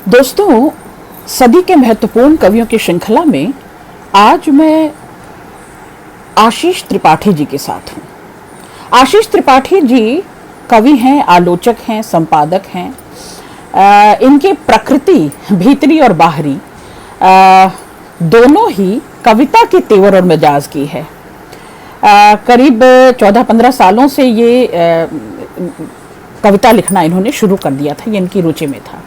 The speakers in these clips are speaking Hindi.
दोस्तों, सदी के महत्वपूर्ण कवियों की श्रृंखला में आज मैं आशीष त्रिपाठी जी के साथ हूँ। आशीष त्रिपाठी जी कवि हैं, आलोचक हैं, संपादक हैं। इनकी प्रकृति भीतरी और बाहरी दोनों ही कविता के तेवर और मिजाज की है। करीब 14-15 सालों से ये कविता लिखना इन्होंने शुरू कर दिया था, ये इनकी रुचि में था।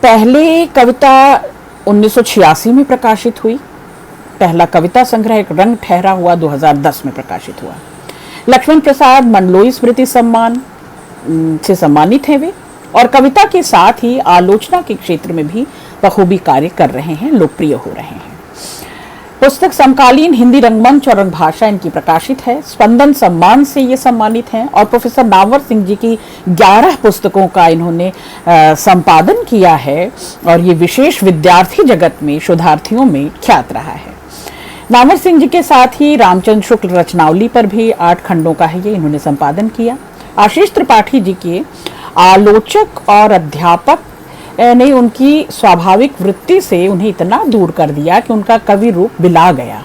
पहले कविता 1986 में प्रकाशित हुई। पहला कविता संग्रह एक रंग ठहरा हुआ 2010 में प्रकाशित हुआ। लक्ष्मण प्रसाद मंडलोई स्मृति सम्मान से सम्मानित हैं वे, और कविता के साथ ही आलोचना के क्षेत्र में भी बखूबी कार्य कर रहे हैं, लोकप्रिय हो रहे हैं। पुस्तक समकालीन हिंदी रंगमंच और रंगभाषा इनकी प्रकाशित है। स्पंदन सम्मान से ये सम्मानित हैं, और प्रोफेसर नामवर सिंह जी की 11 पुस्तकों का इन्होंने संपादन किया है, और ये विशेष विद्यार्थी जगत में शोधार्थियों में ख्यात रहा है। नामवर सिंह जी के साथ ही रामचंद्र शुक्ल रचनावली पर भी 8 खंडों का है ये इन्होंने संपादन किया। आशीष त्रिपाठी जी के आलोचक और अध्यापक ने उनकी स्वाभाविक वृत्ति से उन्हें इतना दूर कर दिया कि उनका कवि रूप बिला गया।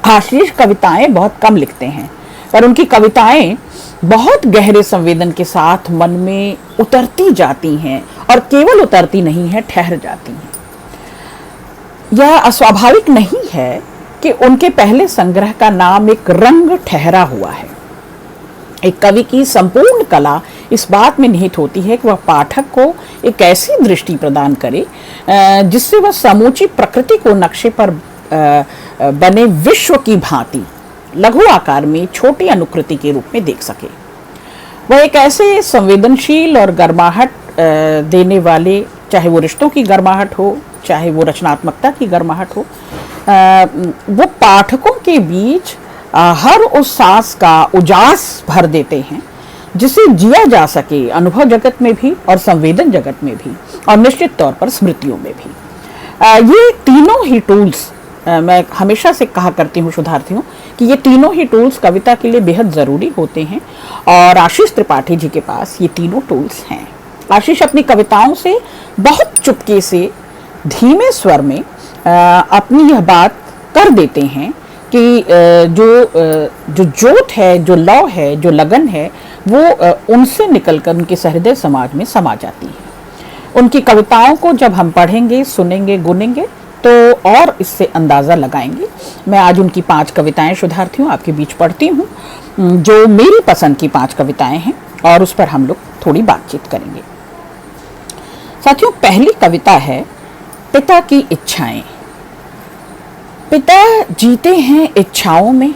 आशीष कविताएं बहुत कम लिखते हैं, पर उनकी कविताएं बहुत गहरे संवेदन के साथ मन में उतरती जाती हैं, और केवल उतरती नहीं है, ठहर जाती हैं। यह अस्वाभाविक नहीं है कि उनके पहले संग्रह का नाम एक रंग ठहरा हुआ है। एक कवि की संपूर्ण कला इस बात में निहित होती है कि वह पाठक को एक ऐसी दृष्टि प्रदान करे जिससे वह समूची प्रकृति को नक्शे पर बने विश्व की भांति लघु आकार में छोटी अनुकृति के रूप में देख सके। वह एक ऐसे संवेदनशील और गर्माहट देने वाले, चाहे वो रिश्तों की गर्माहट हो, चाहे वो रचनात्मकता की गर्माहट हो, वो पाठकों के बीच हर उस सांस का उजास भर देते हैं जिसे जिया जा सके, अनुभव जगत में भी और संवेदन जगत में भी, और निश्चित तौर पर स्मृतियों में भी। ये तीनों ही टूल्स, मैं हमेशा से कहा करती हूँ शोधार्थियों कि ये तीनों ही टूल्स कविता के लिए बेहद ज़रूरी होते हैं, और आशीष त्रिपाठी जी के पास ये तीनों टूल्स हैं। आशीष अपनी कविताओं से बहुत चुपके से धीमे स्वर में अपनी यह बात कर देते हैं कि जो जोत है, जो लौ है, जो लगन है, वो उनसे निकलकर उनके सहृदय समाज में समा जाती है। उनकी कविताओं को जब हम पढ़ेंगे, सुनेंगे, गुनेंगे तो और इससे अंदाज़ा लगाएंगे। मैं आज उनकी 5 कविताएं शोधार्थियों आपके बीच पढ़ती हूँ, जो मेरी पसंद की 5 कविताएं हैं, और उस पर हम लोग थोड़ी बातचीत करेंगे। साथियों, पहली कविता है पिता की इच्छाएं। पिता जीते हैं इच्छाओं में।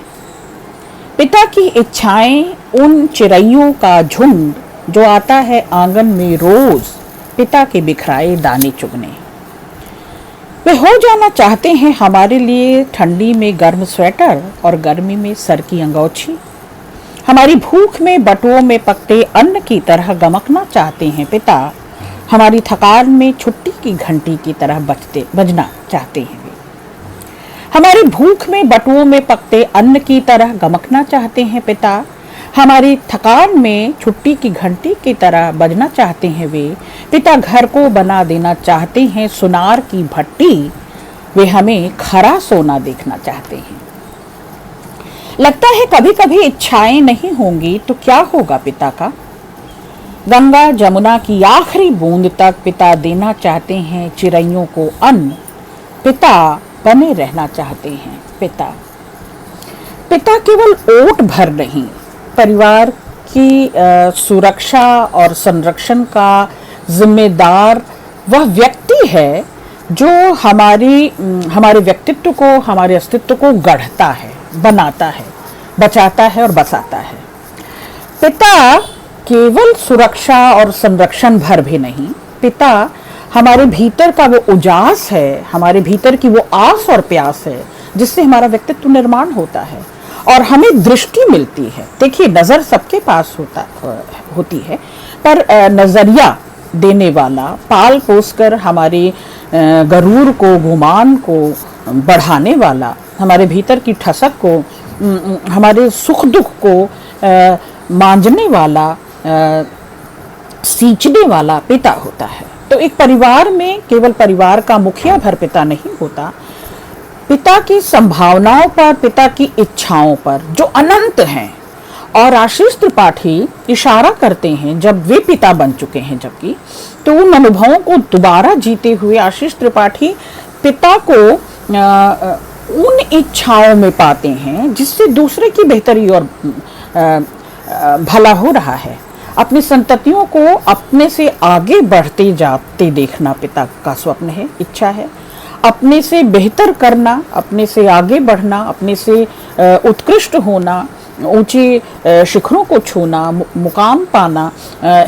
पिता की इच्छाएं उन चिड़ैयों का झुंड जो आता है आंगन में रोज पिता के बिखराए दाने चुगने। वे हो जाना चाहते हैं हमारे लिए ठंडी में गर्म स्वेटर और गर्मी में सर की अंगोछी। हमारी भूख में बटुओं में पकते अन्न की तरह गमकना चाहते हैं पिता। हमारी थकान में छुट्टी की घंटी की तरह बजना चाहते हैं वे। हमारी भूख में बटुओं में पकते अन्न की तरह गमकना चाहते हैं पिता। हमारी थकान में छुट्टी की घंटी की तरह बजना चाहते हैं वे। पिता घर को बना देना चाहते हैं सुनार की भट्टी। वे हमें खरा सोना देखना चाहते हैं। लगता है कभी कभी इच्छाएं नहीं होंगी तो क्या होगा पिता का। गंगा जमुना की आखिरी बूंद तक पिता देना चाहते हैं चिड़ैयों को अन्न। पिता बने रहना चाहते हैं पिता। पिता केवल ओट भर नहीं, परिवार की सुरक्षा और संरक्षण का जिम्मेदार वह व्यक्ति है जो हमारे व्यक्तित्व को, हमारे अस्तित्व को गढ़ता है, बनाता है, बचाता है और बसाता है। पिता केवल सुरक्षा और संरक्षण भर भी नहीं, पिता हमारे भीतर का वो उजास है, हमारे भीतर की वो आस और प्यास है जिससे हमारा व्यक्तित्व निर्माण होता है और हमें दृष्टि मिलती है। देखिए, नज़र सबके पास होती है, पर नज़रिया देने वाला, पाल पोस कर हमारे गरूर को, गुमान को बढ़ाने वाला, हमारे भीतर की ठसक को, हमारे सुख दुख को मांझने वाला, सींचने वाला पिता होता है। तो एक परिवार में केवल परिवार का मुखिया भर पिता नहीं होता, पिता की संभावनाओं पर, पिता की इच्छाओं पर जो अनंत हैं। और आशीष त्रिपाठी इशारा करते हैं, जब वे पिता बन चुके हैं जबकि, तो उन अनुभवों को दोबारा जीते हुए आशीष त्रिपाठी पिता को उन इच्छाओं में पाते हैं जिससे दूसरे की बेहतरी और भला हो रहा है। अपनी संततियों को अपने से आगे बढ़ते जाते देखना पिता का स्वप्न है, इच्छा है। अपने से बेहतर करना, अपने से आगे बढ़ना, अपने से उत्कृष्ट होना, ऊंचे शिखरों को छूना, मुकाम पाना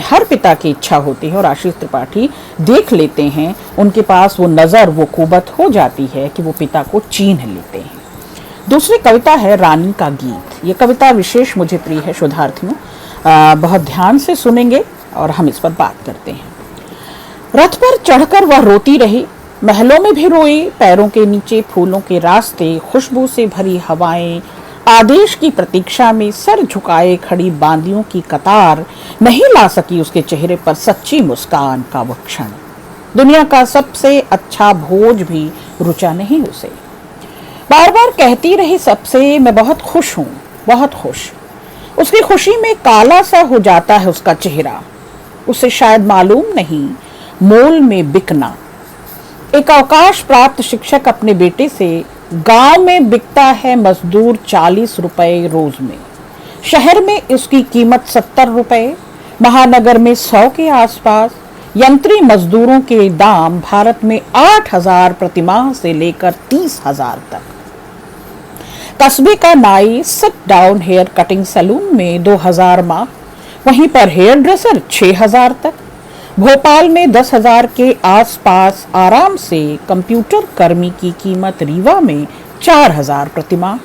हर पिता की इच्छा होती है। और आशीष त्रिपाठी देख लेते हैं, उनके पास वो नज़र, वो कुवत हो जाती है कि वो पिता को चीन्ह लेते हैं। दूसरी कविता है रानी का गीत। ये कविता विशेष मुझे प्रिय है शोधार्थियों, बहुत ध्यान से सुनेंगे और हम इस पर बात करते हैं। रथ पर चढ़कर वह रोती रही, महलों में भी रोई, पैरों के नीचे फूलों के रास्ते, खुशबू से भरी हवाएं, आदेश की प्रतीक्षा में सर झुकाए खड़ी बांदियों की कतार, नहीं ला सकी उसके चेहरे पर सच्ची मुस्कान का वह क्षण। दुनिया का सबसे अच्छा भोज भी रुचा नहीं उसे, बार बार कहती रही सबसे, मैं बहुत खुश हूँ, बहुत खुश। उसकी खुशी में काला सा हो जाता है उसका चेहरा, उसे शायद मालूम नहीं मोल में बिकना। एक अवकाश प्राप्त शिक्षक अपने बेटे से, गांव में बिकता है मजदूर 40 रुपए रोज में, शहर में इसकी कीमत 70 रुपए, महानगर में 100 के आसपास। यंत्री मजदूरों के दाम भारत में 8,000 प्रतिमाह से लेकर 30,000 तक। कस्बे का नाई sit down hair cutting saloon में 2,000 माह, वहीं पर हेयर ड्रेसर 6,000 तक। भोपाल में 10,000 के आसपास आराम से कंप्यूटर कर्मी की कीमत रीवा में 4,000 प्रतिमाह।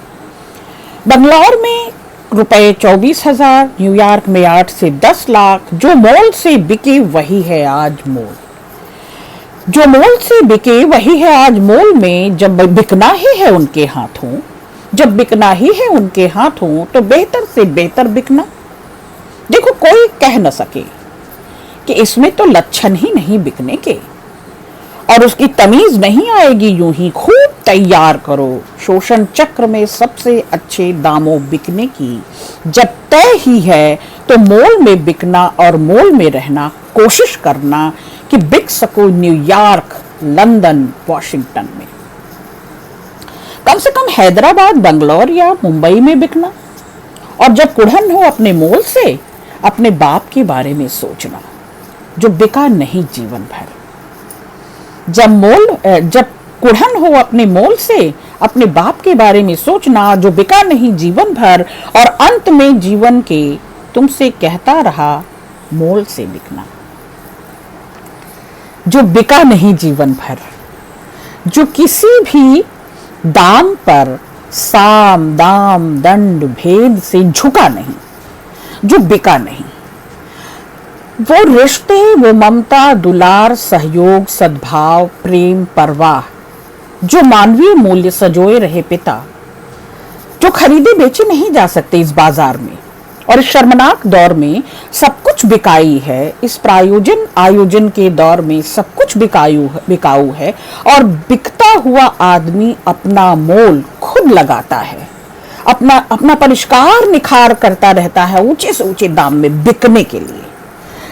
बंगलौर में रुपए 24,000, न्यूयॉर्क में 8 से 10 लाख। जो मोल से बिके वही है आज मोल, जो मोल से बिके वही है आज मोल में। जब बिकना ही है उनके हाथों, जब बिकना ही है उनके हाथों, तो बेहतर से बेहतर बिकना। देखो, कोई कह न सके कि इसमें तो लक्षण ही नहीं बिकने के, और उसकी तमीज नहीं आएगी यूं ही। खूब तैयार करो शोषण चक्र में सबसे अच्छे दामों बिकने की। जब तय ही है तो मोल में बिकना और मोल में रहना, कोशिश करना कि बिक सको न्यूयॉर्क, लंदन, वॉशिंगटन में। कम से कम हैदराबाद, बंगलौर या मुंबई में बिकना। और जब कुढ़न हो अपने मोल से, अपने बाप के बारे में सोचना जो बिका नहीं जीवन भर। जब कुढ़न हो अपने मोल से, अपने बाप के बारे में सोचना जो बिका नहीं जीवन भर, और अंत में जीवन के तुमसे कहता रहा मोल से बिकना। जो बिका नहीं जीवन भर, जो किसी भी दाम पर साम दाम दंड भेद से झुका नहीं, जो बिका नहीं। वो रिश्ते, वो ममता, दुलार, सहयोग, सद्भाव, प्रेम, परवाह, जो मानवीय मूल्य सजोए रहे पिता, जो खरीदे बेचे नहीं जा सकते इस बाजार में। और इस शर्मनाक दौर में सब कुछ बिकाई है। इस आयोजन के दौर में सब कुछ बिकाऊ है, और बिकता हुआ आदमी अपना मोल खुद लगाता है, अपना परिष्कार निखार करता रहता है ऊंचे से ऊंचे दाम में बिकने के लिए।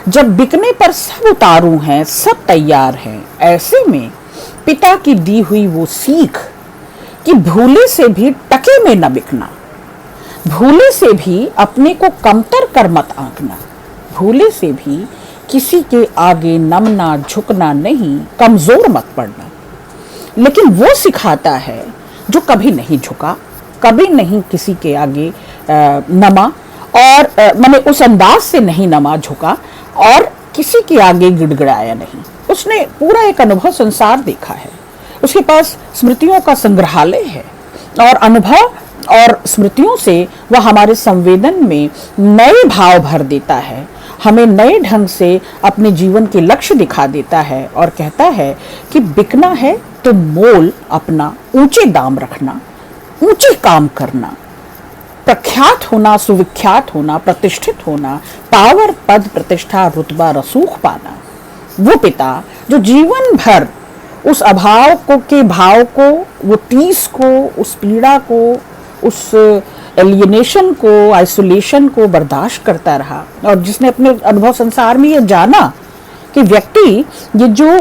जब बिकने पर सब उतारू हैं, सब तैयार हैं, ऐसे में पिता की दी हुई वो सीख कि भूले से भी टके में न बिकना, भूले से भी अपने को कमतर कर मत आंकना, भूले से भी किसी के आगे नमना झुकना नहीं, कमजोर मत पड़ना। लेकिन वो सिखाता है जो कभी नहीं झुका, कभी नहीं किसी के आगे नमा, और मैंने उस अंदाज से नहीं नमा झुका, और किसी के आगे गिड़गिड़ाया नहीं। उसने पूरा एक अनुभव संसार देखा है, उसके पास स्मृतियों का संग्रहालय है, और अनुभव और स्मृतियों से वह हमारे संवेदन में नए भाव भर देता है, हमें नए ढंग से अपने जीवन के लक्ष्य दिखा देता है, और कहता है कि बिकना है तो मोल अपना ऊंचे दाम रखना, ऊंचे काम करना, प्रख्यात होना, सुविख्यात होना, प्रतिष्ठित होना, पावर, पद, प्रतिष्ठा, रुतबा, रसूख पाना, वो पिता जो जीवन भर उस अभाव को के भाव को, वो टीस को, उस पीड़ा को, उस एलियनेशन को, आइसोलेशन को बर्दाश्त करता रहा, और जिसने अपने अनुभव संसार में ये जाना कि व्यक्ति ये जो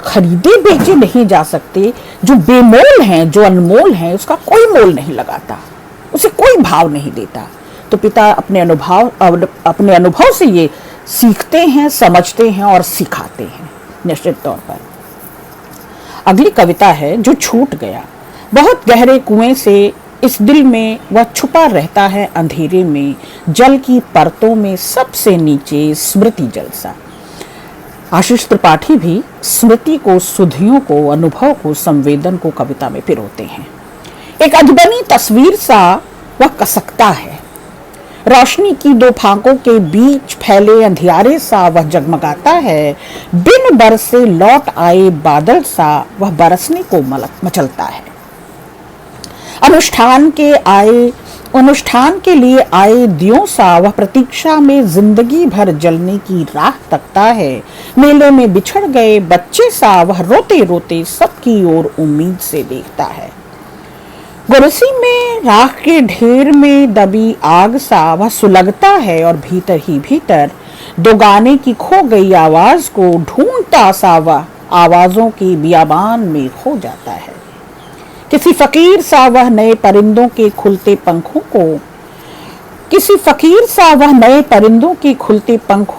खरीदे बेचे नहीं जा सकते, जो बेमोल हैं, जो अनमोल हैं, उसका कोई मोल नहीं लगाता, उसे कोई भाव नहीं देता। तो पिता अपने अनुभव से ये सीखते हैं, समझते हैं और सिखाते हैं निश्चित तौर पर। अगली कविता है जो छूट गया। बहुत गहरे कुएं से इस दिल में वह छुपा रहता है अंधेरे में, जल की परतों में सबसे नीचे स्मृति जलसा। आशीष त्रिपाठी भी स्मृति को, सुधियों को, अनुभव को, संवेदन को कविता में पिरोते हैं। एक अधबनी तस्वीर सा वह कसकता है, रोशनी की दो फांकों के बीच फैले अंधियारे सा वह जगमगाता है, बिन बरसे लौट आए बादल सा वह बरसने को मचलता है। अनुष्ठान के लिए आए दियों सा वह प्रतीक्षा में जिंदगी भर जलने की राह तकता है, मेले में बिछड़ गए बच्चे सा वह रोते रोते सबकी ओर उम्मीद से देखता है। गुरसी में राख के ढेर में दबी आग सा वह सुलगता है, और भीतर ही भीतर दो गाने की खो गई आवाज को ढूंढता सा वह आवाजों की बियाबान में खो जाता है। किसी फकीर सा वह नए परिंदों के खुलते पंखों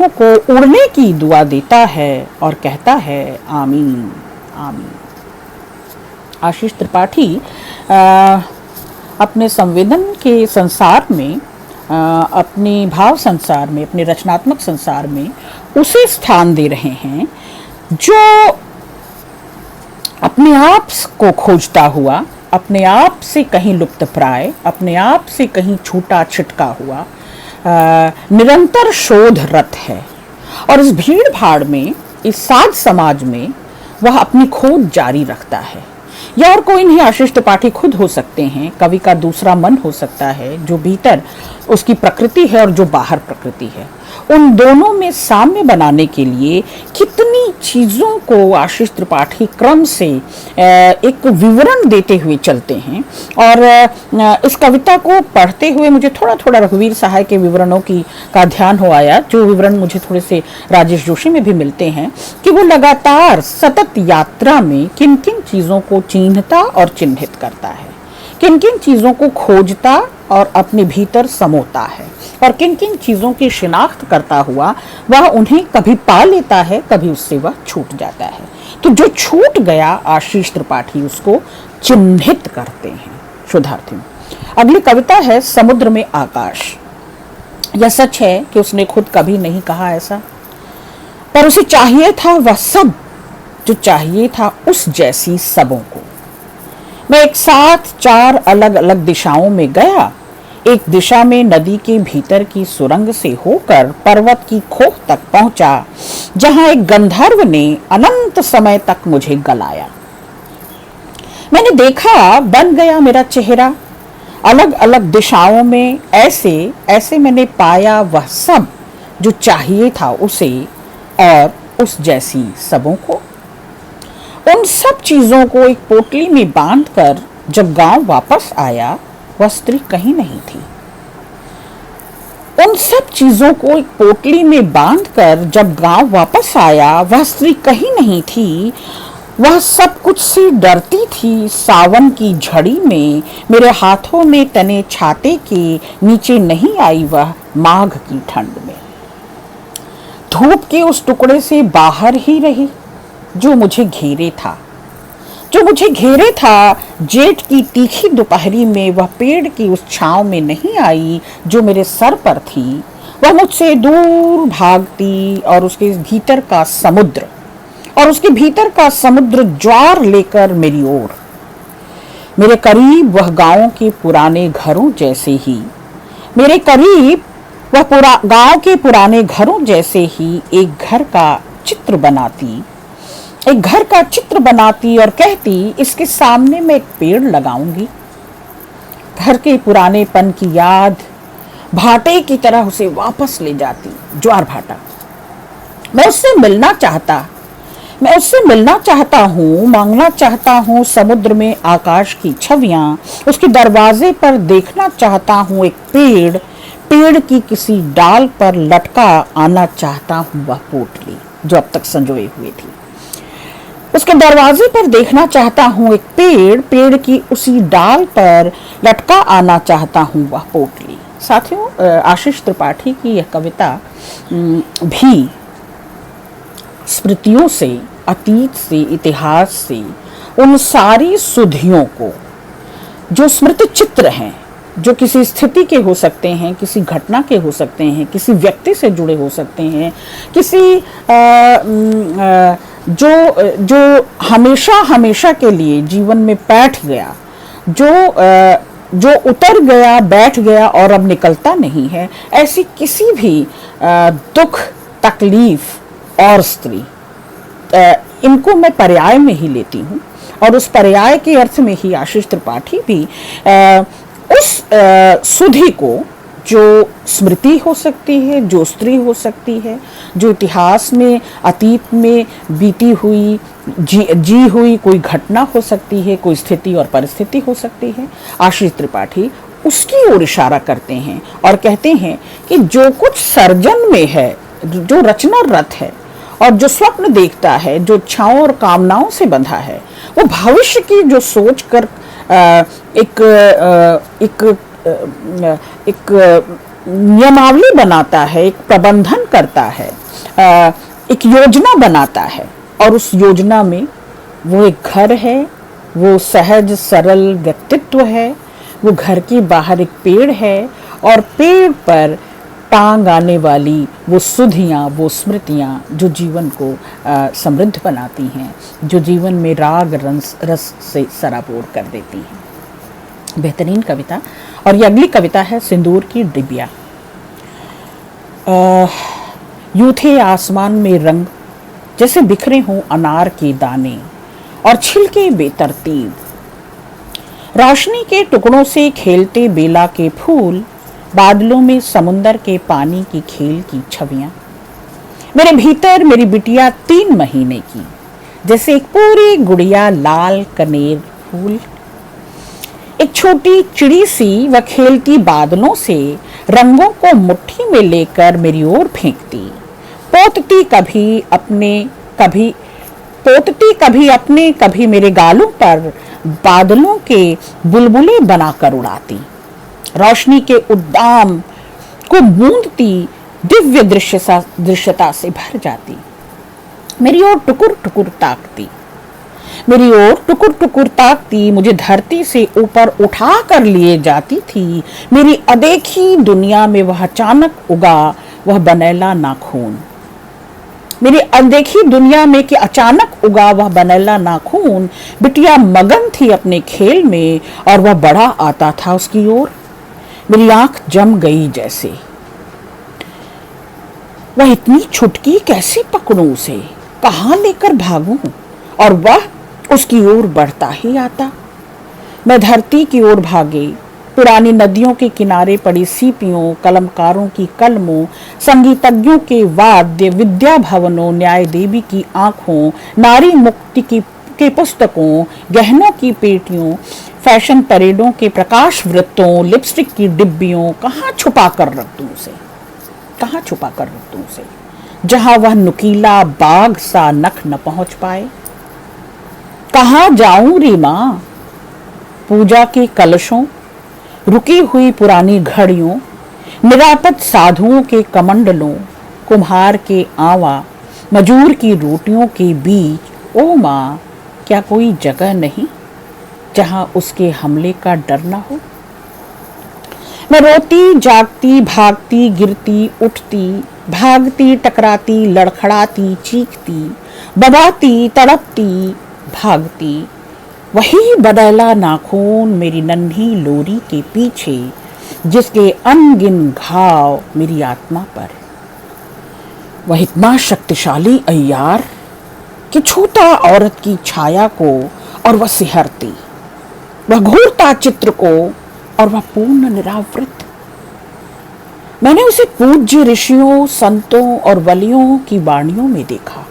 को उड़ने की दुआ देता है और कहता है आमीन आमीन। आशीष त्रिपाठी अपने संवेदन के संसार में, अपने भाव संसार में, अपने रचनात्मक संसार में उसे स्थान दे रहे हैं जो अपने आप को खोजता हुआ, अपने आप से कहीं लुप्त प्राय, अपने आप से कहीं छूटा छिटका हुआ निरंतर शोधरत है। और इस भीड़ भाड़ में, इस साध समाज में वह अपनी खोज जारी रखता है। या और कोई नहीं, आशीष त्रिपाठी खुद हो सकते हैं, कवि का दूसरा मन हो सकता है, जो भीतर उसकी प्रकृति है और जो बाहर प्रकृति है। उन दोनों में साम्य बनाने के लिए कितनी चीज़ों को आशीष त्रिपाठी क्रम से एक विवरण देते हुए चलते हैं। और इस कविता को पढ़ते हुए मुझे थोड़ा थोड़ा रघुवीर सहाय के विवरणों का ध्यान हो आया, जो विवरण मुझे थोड़े से राजेश जोशी में भी मिलते हैं, कि वो लगातार सतत यात्रा में किन किन चीज़ों को चिन्हता और चिन्हित करता है, किन किन चीज़ों को खोजता और अपने भीतर समोता है, और किन किन चीज़ों की शिनाख्त करता हुआ वह उन्हें कभी पा लेता है, कभी उससे वह छूट जाता है। तो जो छूट गया आशीष त्रिपाठी उसको चिन्हित करते हैं। शुद्धार्थी। अगली कविता है समुद्र में आकाश। यह सच है कि उसने खुद कभी नहीं कहा ऐसा, पर उसे चाहिए था वह सब जो चाहिए था उस जैसी सबों को। मैं एक साथ 4 अलग अलग दिशाओं में गया, एक दिशा में नदी के भीतर की सुरंग से होकर पर्वत की खोह तक पहुंचा, जहां एक गंधर्व ने अनंत समय तक मुझे गलाया। मैंने देखा बन गया मेरा चेहरा, अलग अलग दिशाओं में ऐसे ऐसे मैंने पाया वह सब जो चाहिए था उसे और उस जैसी सबों को। उन सब चीजों को एक पोटली में बांधकर जब गांव वापस आया, वह स्त्री कहीं नहीं थी। उन सब चीजों को एक पोटली में बांधकर जब गांव वापस आया, वह स्त्री कहीं नहीं थी। वह सब कुछ से डरती थी। सावन की झड़ी में मेरे हाथों में तने छाते के नीचे नहीं आई वह माघ की ठंड में। धूप के उस टुकड़े से बाहर ही रही जो मुझे घेरे था। जेठ की तीखी दोपहरी में वह पेड़ की उस छांव में नहीं आई जो मेरे सर पर थी। वह मुझसे दूर भागती और उसके भीतर का समुद्र ज्वार लेकर मेरी ओर। मेरे करीब वह गांव के पुराने घरों जैसे ही एक घर का चित्र बनाती और कहती, इसके सामने मैं एक पेड़ लगाऊंगी। घर के पुरानेपन की याद भाटे की तरह उसे वापस ले जाती, ज्वार भाटा। मैं उससे मिलना चाहता हूँ, मांगना चाहता हूँ समुद्र में आकाश की छवियां, उसके दरवाजे पर देखना चाहता हूँ एक पेड़ की किसी डाल पर लटका आना चाहता हूँ वह पोटली जो अब तक संजोए हुए थी। उसके दरवाजे पर देखना चाहता हूँ एक पेड़ की उसी डाल पर लटका आना चाहता हूँ वह पोटली। साथियों, आशीष त्रिपाठी की यह कविता भी स्मृतियों से, अतीत से, इतिहास से, उन सारी सुधियों को जो स्मृति चित्र हैं, जो किसी स्थिति के हो सकते हैं, किसी घटना के हो सकते हैं, किसी व्यक्ति से जुड़े हो सकते हैं, किसी जो हमेशा के लिए जीवन में बैठ गया, जो उतर गया, बैठ गया और अब निकलता नहीं है, ऐसी किसी भी दुख, तकलीफ और स्त्री, इनको मैं पर्याय में ही लेती हूँ। और उस पर्याय के अर्थ में ही आशीष त्रिपाठी भी उस सुधि को, जो स्मृति हो सकती है, जो स्त्री हो सकती है, जो इतिहास में, अतीत में बीती हुई, जी हुई कोई घटना हो सकती है, कोई स्थिति और परिस्थिति हो सकती है, आशीष त्रिपाठी उसकी ओर इशारा करते हैं और कहते हैं कि जो कुछ सर्जन में है, जो रचना रत है और जो स्वप्न देखता है, जो इच्छाओं और कामनाओं से बंधा है, वो भविष्य की जो सोच कर एक नियमावली बनाता है, एक प्रबंधन करता है, एक योजना बनाता है, और उस योजना में वो एक घर है, वो सहज सरल व्यक्तित्व है, वो घर के बाहर एक पेड़ है और पेड़ पर टांग आने वाली वो सुधियाँ, वो स्मृतियाँ जो जीवन को समृद्ध बनाती हैं, जो जीवन में राग रस से सराबोर कर देती हैं। बेहतरीन कविता। और ये अगली कविता है सिंदूर की डिबिया। यूं थे आसमान में रंग जैसे बिखरे हों अनार के दाने और छिलके बेतरतीब, रोशनी के टुकड़ों से खेलते बेला के फूल, बादलों में समुंदर के पानी की खेल की छवियां। मेरे भीतर मेरी बिटिया 3 महीने की, जैसे एक पूरी गुड़िया लाल कनेर फूल। एक छोटी चिड़ी सी वह खेलती बादलों से, रंगों को मुट्ठी में लेकर मेरी ओर फेंकती, पोतती कभी मेरे गालों पर बादलों के बुलबुले बनाकर उड़ाती, रोशनी के उद्दाम को बूंदती, दिव्य दृश्यता से भर जाती, मेरी ओर टुकुर टुकुर ताकती, मुझे धरती से ऊपर उठा कर लिए जाती थी। मेरी अदेखी दुनिया में वह अचानक उगा वह बनेला नाखून, मेरी अनदेखी दुनिया में कि अचानक उगा वह बनेला नाखून। बिटिया मगन थी अपने खेल में और वह बड़ा आता था उसकी ओर। मेरी आंख जम गई जैसे, वह इतनी छुटकी कैसे पकड़ूं उसे, कहाँ लेकर भागूं, और वह उसकी ओर बढ़ता ही आता। मैं धरती की ओर भागे, पुरानी नदियों के किनारे पड़ी सीपियों, कलमकारों की कलमों, संगीतज्ञों के वाद्य, विद्या भवनों, न्याय देवी की आंखों, नारी मुक्ति के पुस्तकों, गहनों की पेटियों, फैशन परेडों के प्रकाश वृत्तों, लिपस्टिक की डिब्बियों, कहाँ छुपा कर रख दूं उसे, जहां वह नुकीला बाघ सा नख न पहुंच पाए। कहाँ जाऊं री मां, पूजा के कलशों, रुकी हुई पुरानी घड़ियों, निरापद साधुओं के कमंडलों, कुम्हार के आवा, मजूर की रोटियों के बीच। ओ माँ, क्या कोई जगह नहीं जहां उसके हमले का डर न हो। मैं रोती जागती, भागती गिरती उठती, भागती टकराती, लड़खड़ाती चीखती, दबाती तड़पती भागती, वही बदला नाखून मेरी नन्ही लोरी के पीछे, जिसके अनगिन घाव मेरी आत्मा पर। वह इतना शक्तिशाली अय्यार कि छूता औरत की छाया को और वह सिहरती, वह घूरता चित्र को और वह पूर्ण निरावृत। मैंने उसे पूज्य ऋषियों, संतों और वलियों की वाणियों में देखा।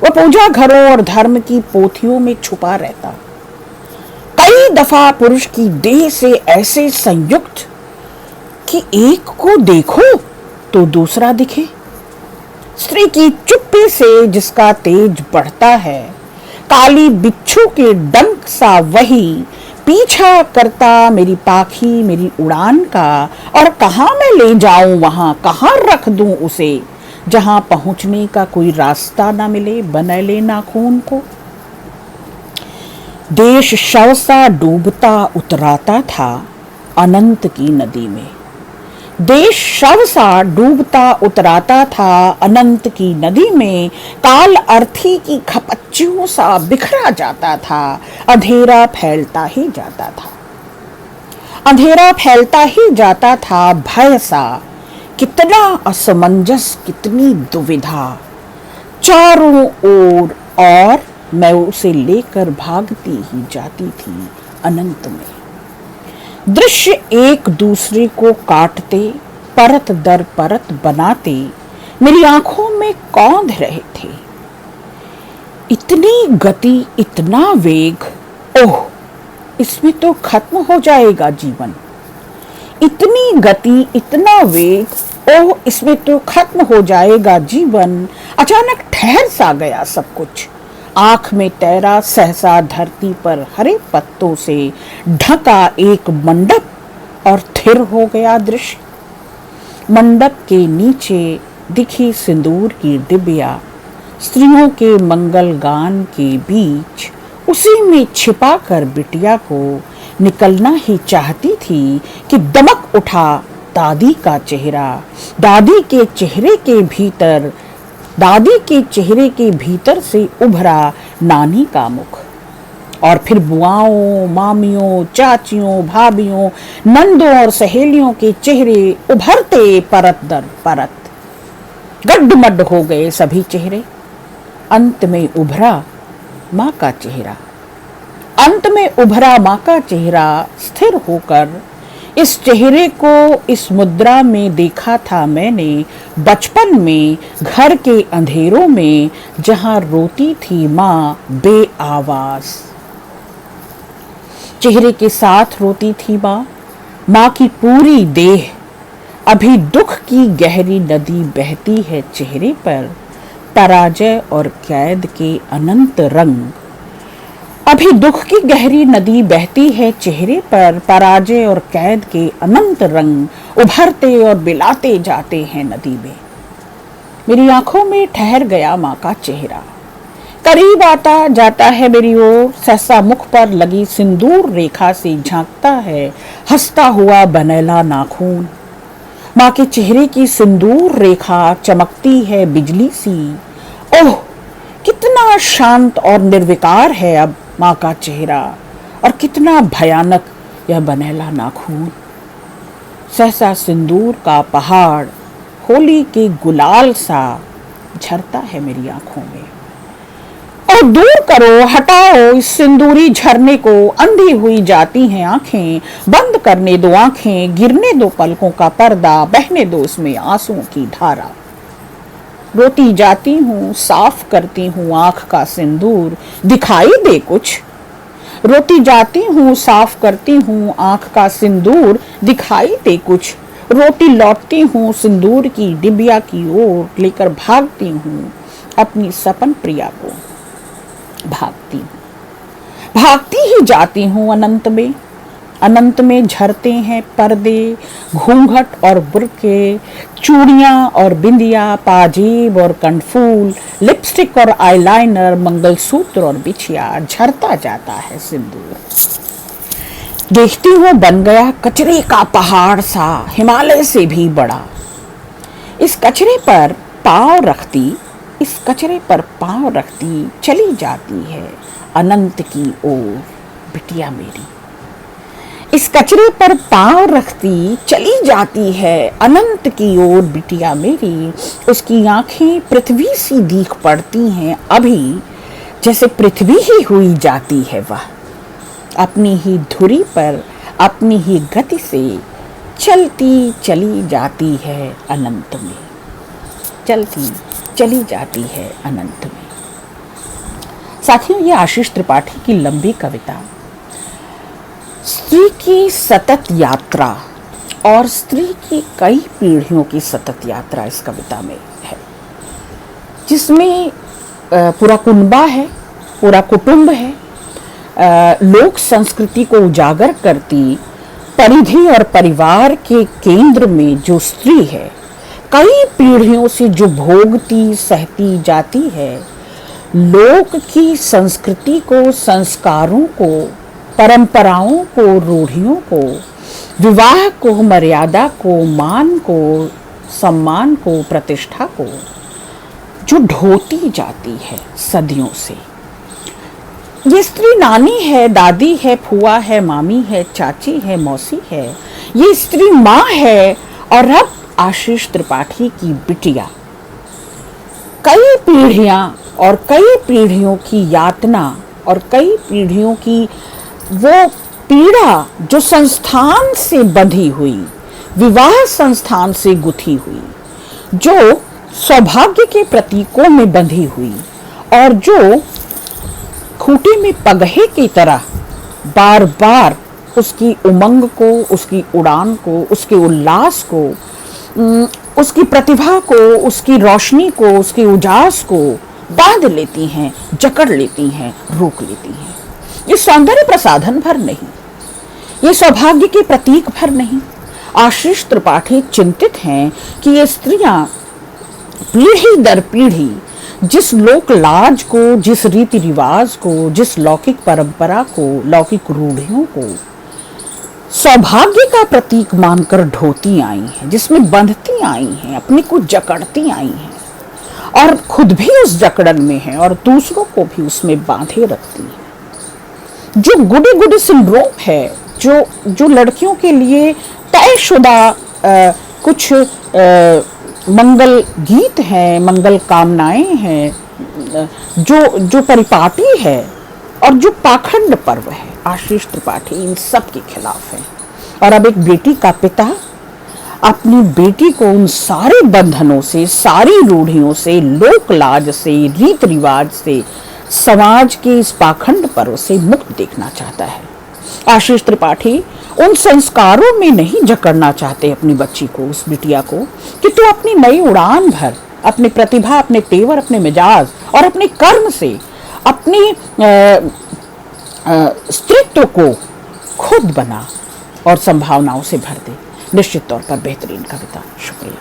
वह पूजा घरों और धर्म की पोथियों में छुपा रहता। कई दफा पुरुष की देह से ऐसे संयुक्त कि एक को देखो तो दूसरा दिखे। स्त्री की चुप्पी से जिसका तेज बढ़ता है, काली बिच्छू के डंक सा वही पीछा करता मेरी पाखी, मेरी उड़ान का। और कहाँ मैं ले जाऊं, वहां कहाँ रख दूं उसे, जहां पहुंचने का कोई रास्ता ना मिले बनैले नाखून को। देश शव सा डूबता उतराता था अनंत की नदी में। देश शव सा डूबता उतराता था अनंत की नदी में। काल अर्थी की खपच्चियों सा बिखरा जाता था। अंधेरा फैलता ही जाता था, अंधेरा फैलता ही जाता था। भय सा, कितना असमंजस, कितनी दुविधा चारों ओर, और मैं उसे लेकर भागती ही जाती थी अनंत में। दृश्य एक दूसरे को काटते, परत दर परत बनाते मेरी आंखों में कौंध रहे थे। इतनी गति, इतना वेग, ओह इसमें तो खत्म हो जाएगा जीवन। इतनी गति, इतना वेग, ओह इसमें तो खत्म हो जाएगा जीवन। अचानक ठहर सा गया सब कुछ। आंख में तैरा सहसा धरती पर हरे पत्तों से ढका एक मंडप, और थिर हो गया दृश्य। मंडप के नीचे दिखी सिंदूर की डिबिया, स्त्रियों के मंगल गान के बीच उसी में छिपा कर बिटिया को निकलना ही चाहती थी कि दमक उठा दादी का चेहरा। दादी के चेहरे के भीतर, दादी के चेहरे के भीतर से उभरा नानी का मुख, और फिर बुआओं, मामियों, चाचियों, भाभियों, नंदों और सहेलियों के चेहरे उभरते परत दर परत। गड्ढमड्ढ हो गए सभी चेहरे। अंत में उभरा माँ का चेहरा। अंत में उभरा माँ का चेहरा। स्थिर होकर इस चेहरे को इस मुद्रा में देखा था मैंने बचपन में, घर के अंधेरों में, जहां रोती थी माँ बेआवाज। चेहरे के साथ रोती थी माँ, माँ की पूरी देह। अभी दुख की गहरी नदी बहती है चेहरे पर, पराजय और कैद के अनंत रंग। अभी दुख की गहरी नदी बहती है चेहरे पर, पराजय और कैद के अनंत रंग उभरते और बिलाते जाते हैं नदी में। मेरी आंखों में ठहर गया माँ का चेहरा। करीब आता जाता है मेरी ओर, सहसा मुख पर लगी सिंदूर रेखा से झांकता है हंसता हुआ बनैला नाखून। माँ के चेहरे की सिंदूर रेखा चमकती है बिजली सी। ओह कितना शांत और निर्विकार है अब माँ का चेहरा, और कितना भयानक यह बनैला नाखून। सहसा सिंदूर का पहाड़ होली के गुलाल सा झरता है मेरी आंखों में। और दूर करो, हटाओ इस सिंदूरी झरने को, अंधी हुई जाती हैं आंखें। बंद करने दो आंखें, गिरने दो पलकों का पर्दा, बहने दो इसमें आंसुओं की धारा। रोती जाती हूँ, साफ करती हूँ आंख का सिंदूर, दिखाई दे कुछ। रोती जाती हूँ, साफ करती हूँ आंख का सिंदूर, दिखाई दे कुछ। रोटी लौटती हूँ सिंदूर की डिबिया की ओर, लेकर भागती हूँ अपनी सपन प्रिया को। भागती ही जाती हूँ अनंत में। अनंत में झरते हैं पर्दे, घूंघट और बुर्के, चूड़ियां और बिंदिया, पाजेब और कनफूल, लिपस्टिक और आईलाइनर, मंगलसूत्र और बिछिया। झरता जाता है सिंदूर। देखती हूँ बन गया कचरे का पहाड़ सा, हिमालय से भी बड़ा। इस कचरे पर पांव रखती, इस कचरे पर पांव रखती चली जाती है अनंत की ओर बिटिया मेरी। इस कचरे पर पांव रखती चली जाती है अनंत की ओर बिटिया मेरी। उसकी आंखें पृथ्वी सी दीख पड़ती हैं अभी, जैसे पृथ्वी ही हुई जाती है वह। अपनी ही धुरी पर अपनी ही गति से चलती चली जाती है अनंत में, चलती चली जाती है अनंत में। साथियों, ये आशीष त्रिपाठी की लंबी कविता स्त्री की सतत यात्रा और स्त्री की कई पीढ़ियों की सतत यात्रा इस कविता में है, जिसमें पूरा कुनबा है, पूरा कुटुंब है, लोक संस्कृति को उजागर करती परिधि और परिवार के केंद्र में जो स्त्री है, कई पीढ़ियों से जो भोगती सहती जाती है, लोक की संस्कृति को, संस्कारों को, परंपराओं को, रूढ़ियों को, विवाह को, मर्यादा को, मान को, सम्मान को, प्रतिष्ठा को जो ढोती जाती है सदियों से। ये स्त्री नानी है, दादी है, फुआ है, मामी है, चाची है, मौसी है, ये स्त्री माँ है और अब आशीष त्रिपाठी की बिटिया। कई पीढ़ियां और कई पीढ़ियों की यातना और कई पीढ़ियों की वो पीड़ा जो संस्थान से बंधी हुई, विवाह संस्थान से गुथी हुई, जो सौभाग्य के प्रतीकों में बंधी हुई और जो खूंटे में पगहे की तरह बार बार उसकी उमंग को, उसकी उड़ान को, उसके उल्लास को, उसकी प्रतिभा को, उसकी रोशनी को, उसके उजास को बांध लेती हैं, जकड़ लेती हैं, रोक लेती हैं। ये सौंदर्य प्रसाधन भर नहीं, ये सौभाग्य के प्रतीक भर नहीं। आशीष त्रिपाठी चिंतित हैं कि ये स्त्रियां पीढ़ी दर पीढ़ी जिस लोक लाज को, जिस रीति रिवाज को, जिस लौकिक परंपरा को, लौकिक रूढ़ियों को सौभाग्य का प्रतीक मानकर ढोती आई हैं, जिसमें बंधती आई हैं, अपने को जकड़ती आई हैं और खुद भी उस जकड़न में है और दूसरों को भी उसमें बांधे रखती है। जो गुडी गुडी सिंड्रोम है, जो लड़कियों के लिए तयशुदा कुछ मंगल गीत हैं, मंगल कामनाएं हैं, जो परिपाटी है और जो पाखंड पर्व है, आशीष त्रिपाठी इन सब के खिलाफ है। और अब एक बेटी का पिता अपनी बेटी को उन सारे बंधनों से, सारी रूढ़ियों से, लोक लाज से, रीत रिवाज से, समाज के इस पाखंड पर्व से मुक्त देखना चाहता है। आशीष त्रिपाठी उन संस्कारों में नहीं जकड़ना चाहते अपनी बच्ची को, उस बिटिया को, कि तू अपनी नई उड़ान भर, अपनी प्रतिभा, अपने तेवर, अपने मिजाज और अपने कर्म से अपनी स्त्रीत्व को खुद बना और संभावनाओं से भर दे। निश्चित तौर पर बेहतरीन कविता। शुक्रिया।